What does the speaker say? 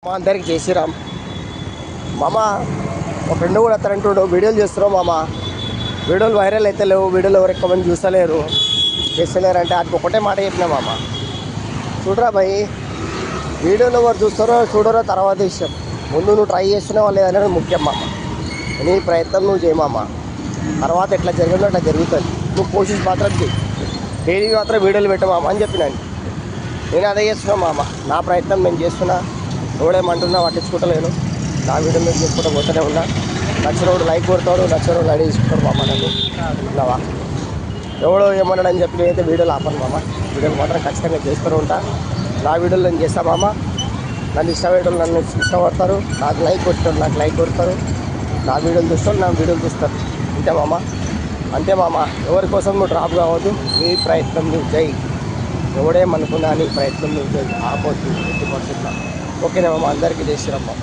మా అందరికి జై శ్రీరామ్. మామ ఒక ఫ్రెండ్ కూడా అతనంటుడు వీడియోలు చేస్తున్నావు మామ, వీడియోలు వైరల్ అయితే లేవు, వీడియోలు ఎవరు ఎక్కువ మంది చూస్తలేరు చేస్తలేరు అంటే అది ఒకటే మాట చెప్పినా మామ. చూడరా భయ్, వీడియోలు ఎవరు చూస్తారో చూడరో తర్వాత విషయం, ముందు నువ్వు ట్రై చేస్తున్నావా లేదనేది ముఖ్యం మామ. నీ ప్రయత్నం నువ్వు చేయ మామ, తర్వాత ఎట్లా జరిగిందో అట్లా జరుగుతుంది. నువ్వు కోషిష్ మాత్రం చేయి, డైలీ మాత్రం వీడియోలు పెట్టమామ అని చెప్పినాను. నేను అదే చేస్తున్నా మామ, నా ప్రయత్నం నేను చేస్తున్నా. ఎవడేమంటున్నా పట్టించుకుంటలేను, నా వీడియో మీద చేసుకుంటూ పోతూనే ఉన్నా. నచ్చినోడు లైక్ కొడతాడు, నచ్చినోడు రెడీ చేసుకుంటాడు మామ. నన్ను ఉన్నావా ఎవడో ఏమన్నాడని చెప్పి నేనైతే వీడియోలు ఆపను మామ. వీడియోలు మాత్రం ఖచ్చితంగా చేస్తూనే ఉంటా. నా వీడియోలు నేను చేస్తా మామ. నన్ను ఇష్టపడేటోళ్ళు నన్ను ఇష్టపడతారు, నాకు లైక్ కొట్టారు, నాకు లైక్ కొడతారు. నా వీడియోలు చూస్తారు, నా వీడియోలు చూస్తారు. అంతే మామ, అంతే మామ. ఎవరి కోసం నువ్వు డ్రాప్ కావద్దు, నీ ప్రయత్నం నువ్వు చేయి. ఎవడేమనుకున్నా నీ ప్రయత్నం నువ్వు చేయి, ఆపొద్దు 50%. ఓకేనా మామ, అందరికీ జై శ్రీరామ్ మామ.